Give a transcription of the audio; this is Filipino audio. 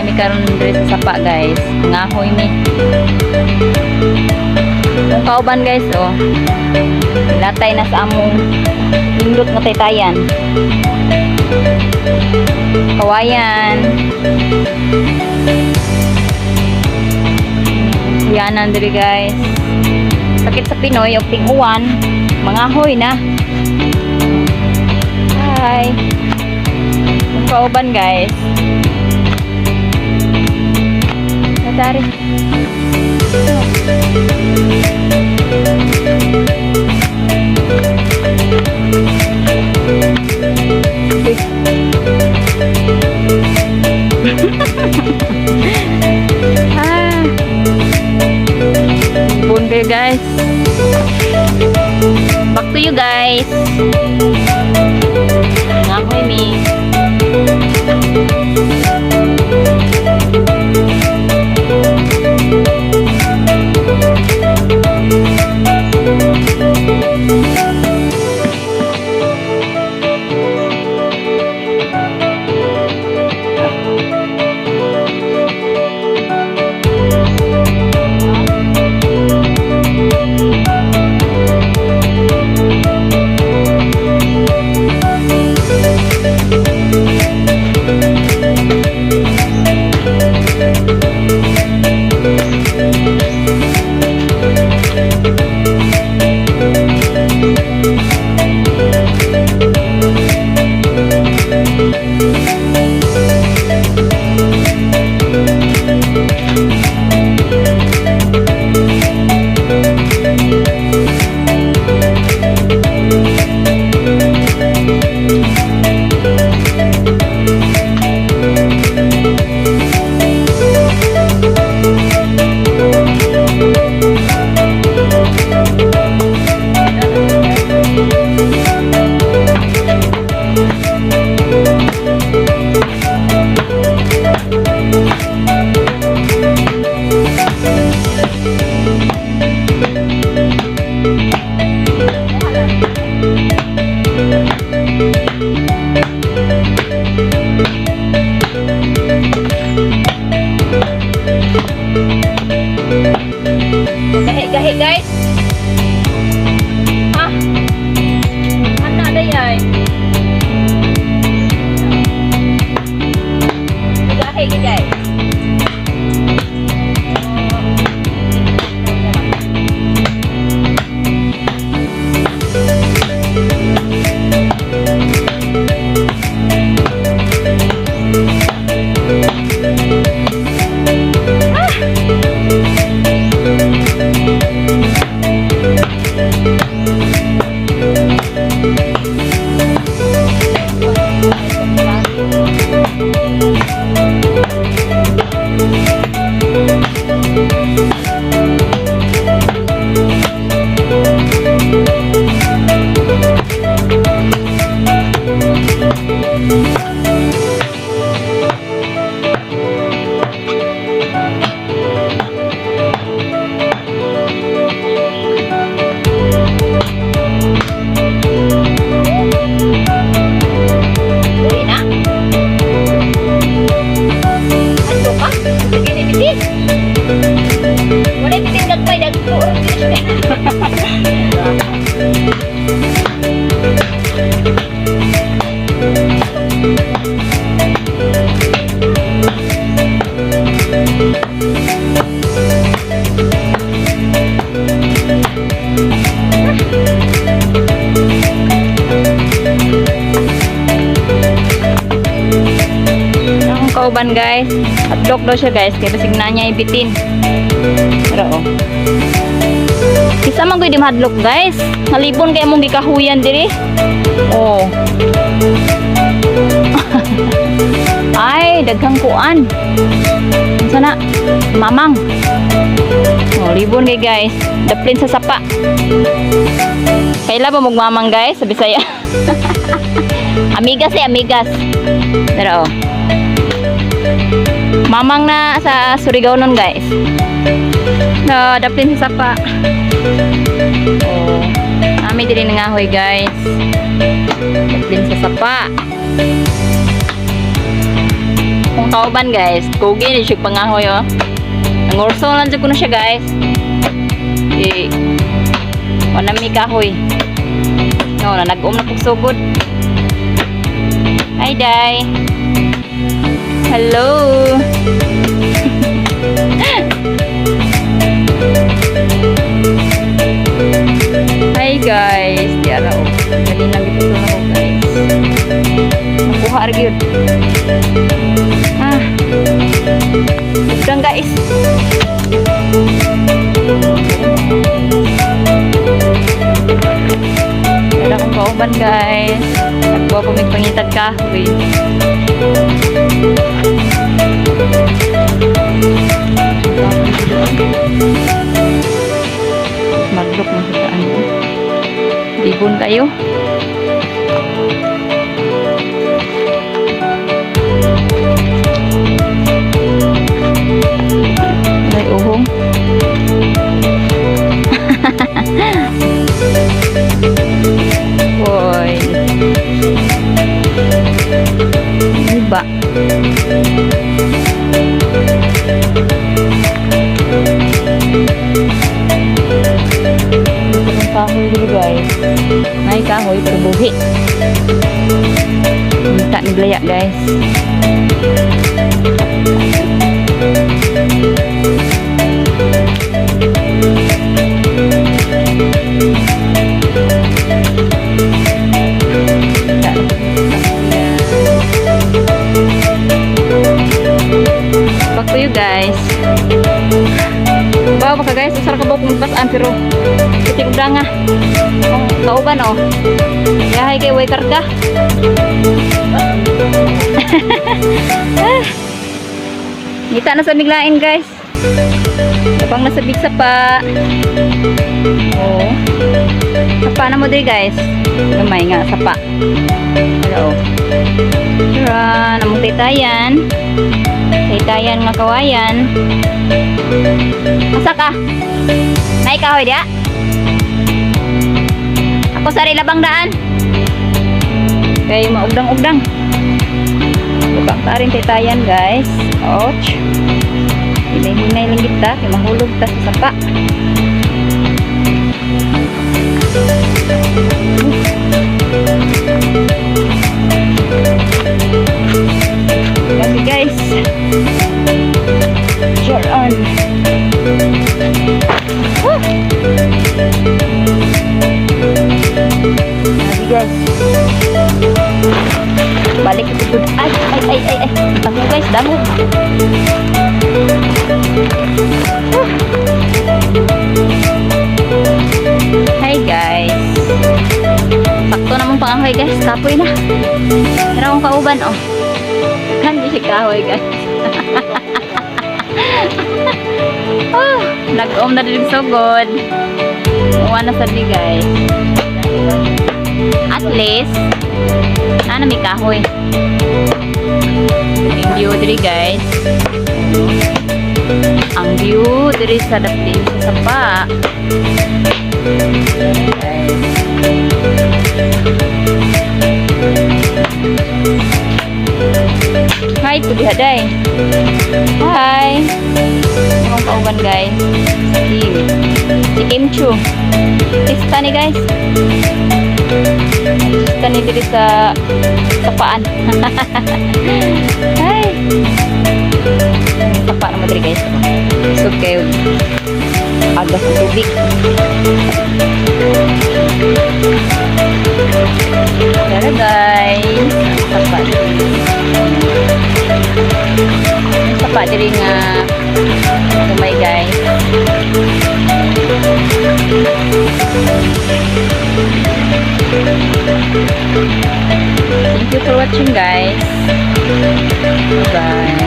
Ay mi karon diri sa sapa guys. Ngahoy mi. Kung kauban guys oh. Latay na sa among indot nga taytayan. Kawayan. Yanan diri guys. Sakit sa Pinoy og ting-uwan, mangahoy na. Hi. Kung kauban guys. Natari. Bunga guys. Back to you guys. Ngahoy mi. Gahi guys. Ha? Ano na yan? Gahi guys. Kauban guys, hotdog daw siya guys, kaya basig na niya ibitin. Pero oh, isa man ko di mahadlok guys, nalipon kaya mong gikahuyan diri. Oh. Ay, daghang kuan. Sana mamang. Oh, libon kay guys, daplin sa sapa. Kaila ba magmamang guys, sa Bisaya. Amigas amigas. Pero oh, mamang na sa Surigao nun guys. Daplin sa sapa. Oh, kami din nangahoy guys. Daplin sa sapa. Kung kauban guys. Kugi ni siya pangahoy oh. Nangurso lang dyan ko na siya guys. Wala may kahoy. No, na nag-um na pagsugod. Hi, Day. Hello. Hi, guys. Di araw. Dali lang ito na ako, guys. Nakuha rin yun. Udang, guys. Wala akong kauban guys. Nagbuha po may pangitad kahoy. Maglok mo sa saan ko. Libon tayo. Ay, uhong. Boy. Iba. Ito kahoy dulu guys. Naik kahoy terbuhi. Minta ni belayak guys. Back to you guys. Bawa baka guys, usar ka bawa kumpasaan pero puti ko nga. Oh, kauban oh. Yahay kay way karga. Ngita na sa miglain guys. Kapang nasa big sapa. Oh. Sapa na mo diri guys. Gamay nga sapa. Hello. Tara, namong taytayan. Taytayan nga kawayan. Asa ka? Nay kahoy dia? Ako sari labang daan. Kay maugdang-ugdang. Bukang tarin taytayan guys. Ouch. Hinay-hinay lang kita. Kaya mahulog ta sa sapa. Grabe guys. Sure on. Grabe guys. Balik ke tubod. Ay. Dango guys, dango. Hi guys. Sakto naman pangahoy guys. Kapoy na. Pero akong kauban oh. Kan di siya kahoy guys. Oh, nag-om na din so good. Uwan na sabi guys. At least ano may kahoy. Ang view diri guys. Ang view diri sa dapin sa sapa. Hi to di haday. Hi. Ang kauban guys. Si Kim Chu. Pista ni guys. Pista ni diri sa sapaan. Hi. Sapa naman diri guys. So kayo agas ng tubig. Tara guys. Sapa diri. Sapa diri nga umay guys. Thank you for watching guys. Bye.